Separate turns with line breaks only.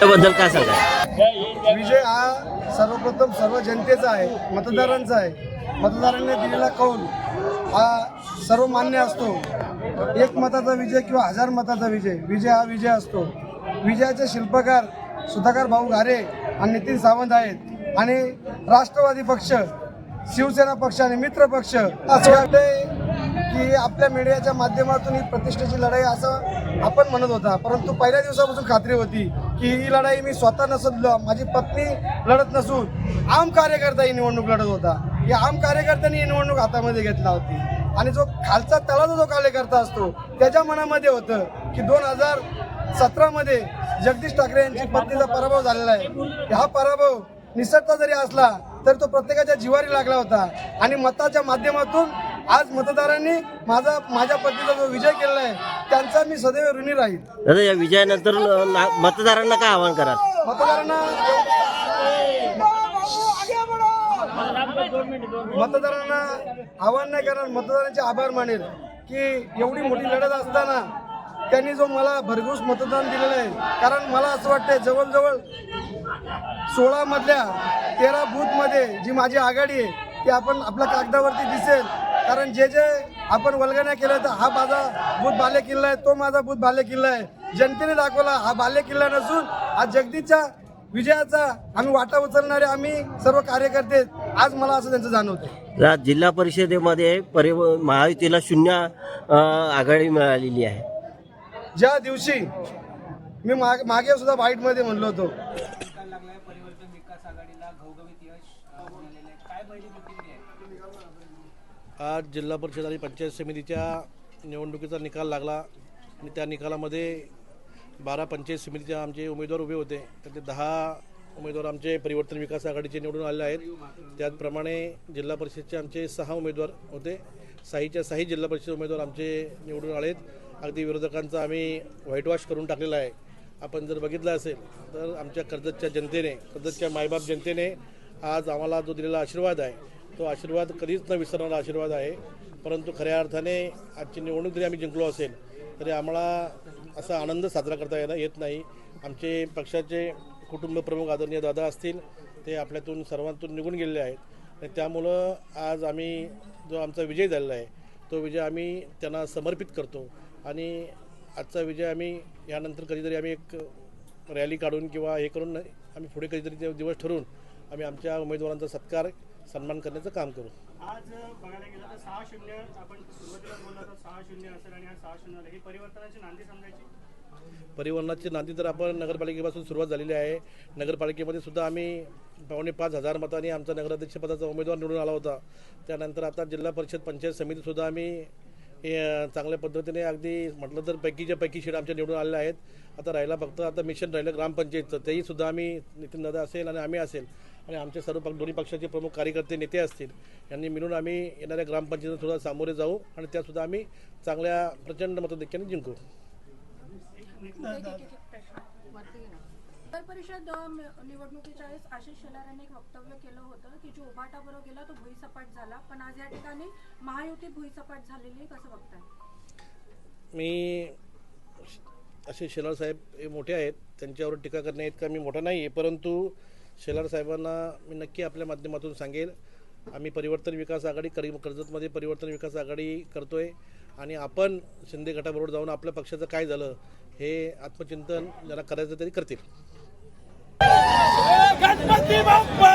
त्याबद्दल काय सांगा?
विजय हा सर्वप्रथम सर्व जनतेचा आहे, मतदारांचा आहे. मतदारांनी दिलेला कौल हा सर्वमान्य असतो. एक मताचा विजय किंवा 1000 मताचा विजय, विजय हा विजय असतो. विजयाचे शिल्पकार सुधाकर भाऊ घारे आणि नितीन सावंत आहेत आणि राष्ट्रवादी पक्ष, शिवसेना पक्ष आणि मित्र पक्ष असं वाटतंय की आपल्या मीडियाच्या माध्यमातून ही प्रतिष्ठेची लढाई असं आपण म्हणत होता, परंतु पहिल्या दिवसापासून खात्री होती की ही लढाई मी स्वतः नसत, माझी पत्नी लढत नसून आम कार्यकर्ता ही निवडणूक लढत होता. या आम कार्यकर्त्यांनी ही निवडणूक हातामध्ये घेतला होती आणि जो खालचा तळाचा जो कार्यकर्ता असतो त्याच्या मनामध्ये होतं की 2017मध्ये जगदीश ठाकरे यांची पत्नीचा पराभव झालेला आहे. हा पराभव निसटता जरी असला तर तो प्रत्येकाच्या जिवारी लागला होता आणि मताच्या माध्यमातून आज मतदारांनी माझ्या पत्नीचा जो विजय केलेला आहे त्यांचा मी सदैव ऋणी राहील.
दादा, या विजयानंतर मतदारांना काय आवाहन कराल?
मतदारांना आव्हान नाही करणार, मतदारांचे आभार मानेल की एवढी मोठी लढत असताना त्यांनी जो मला भरघोस मतदान दिलेलं आहे. कारण मला असं वाटतंय जवळजवळ 16 मधल्या 13 बूथमध्ये जी माझी आघाडी आहे ती आपण आपल्या कागदावरती दिसेल. कारण जे आपण वल्गना केलं तर हा माझा बूथ बाले किल्ला आहे, तो माझा बूथ बाले किल्ला आहे. जनतेने दाखवला हा बाले किल्ला नसून आज जगदीशच्या विजयाचा आम्ही वाटा उचलणारे आम्ही सर्व कार्यकर्ते. आज मला असं त्यांचं जाणवतं.
जिल्हा परिषदेमध्ये महायुतीला 0 आघाडी मिळालेली आहे.
ज्या दिवशी मी मागे सुद्धा वाईटमध्ये म्हणलो होतो
आज जिल्हा परिषद आणि पंचायत समितीच्या निवडणुकीचा निकाल लागला आणि त्या निकालामध्ये 12 पंचायत समितीचे आमचे उमेदवार उभे होते. त्यातले 10 उमेदवार आमचे परिवर्तन विकास आघाडीचे निवडून आले आहेत. त्याचप्रमाणे जिल्हा परिषदचे आमचे 6 उमेदवार होते. 6च्या 6 जिल्हा परिषद उमेदवार आमचे निवडून आले आहेत. अगदी विरोधकांचा आम्ही व्हाईट वॉश करून टाकलेला आहे. आपण जर बघितलं असेल तर आमच्या कर्जतच्या जनतेने, कर्जतच्या मायबाप जनतेने आज आम्हाला जो दिलेला आशीर्वाद आहे तो आशीर्वाद कधीच न विसरणारा आशीर्वाद आहे. परंतु खऱ्या अर्थाने आजची निवडणूक जरी आम्ही जिंकलो असेल तरी आम्हाला असा आनंद साजरा करता येत नाही. आमचे पक्षाचे कुटुंब प्रमुख आदरणीय दादा असतील ते आपल्यातून सर्वांतून निघून गेलेले आहेत आणि त्यामुळं आज आम्ही जो आमचा विजय झालेला आहे तो विजय आम्ही त्यांना समर्पित करतो आणि आजचा विजय आम्ही यानंतर कधीतरी आम्ही एक रॅली काढून किंवा हे करून आम्ही पुढे कधीतरी ते दिवस ठरवून आम्ही आमच्या उमेदवारांचा सत्कार सन्मान करण्याचं काम करू.
आज बघायला गेलं तर 6-0 आपण सुरुवातीला बोललो तर 6-0 असेल आणि 6-0 ही परिवर्तनाची नांदी समजायची.
परिवर्तनाची नांदी तर आपण नगरपालिकेपासून सुरुवात झालेली आहे. नगरपालिकेमध्ये सुद्धा आम्ही 4,500 मतांनी आमचा नगराध्यक्षपदाचा उमेदवार निवडून आला होता. त्यानंतर आता जिल्हा परिषद पंचायत समितीसुद्धा आम्ही चांगल्या पद्धतीने अगदी म्हटलं तर पैकीच्या पैकी सीट आमच्या निवडून आलेल्या आहेत. आता राहिला फक्त आता मिशन राहिलं ग्रामपंचायतचं, तेही सुद्धा आम्ही नितीन दादा असेल आणि आम्ही असेल आणि आमचे सर्व दोन्ही पक्षाचे प्रमुख कार्यकर्ते नेते असतील यांनी मिळून आम्ही येणाऱ्या ग्रामपंचायतीला सुद्धा सामोरे जाऊ आणि त्यासुद्धा आम्ही चांगल्या प्रचंड मताधिक्याने जिंकू.
नगर परिषद निवडणुकीच्या वेळेस आशिष शेलार यांनी एक वक्तव्य केलं होतं की जो उभाटा बरोबर गेला तो भुईसपाट झाला, पण आज या ठिकाणी महायुती भुईसपाट झालेली, कसं बघताय?
मी आशिष शेलार साहेब हे मोठे आहेत, त्यांच्यावर टीका करण्या इतका मी मोठा नाही आहे, परंतु शेलार साहेबांना मी नक्की आपल्या माध्यमातून सांगेल आम्ही परिवर्तन विकास आघाडी कर्जतमध्ये परिवर्तन विकास आघाडी करतोय आणि आपण शिंदे गटाबरोबर जाऊन आपल्या पक्षाचं काय झालं हे आत्मचिंतन ज्यांना करायचं तरी करतील.
गणपती बाप्पा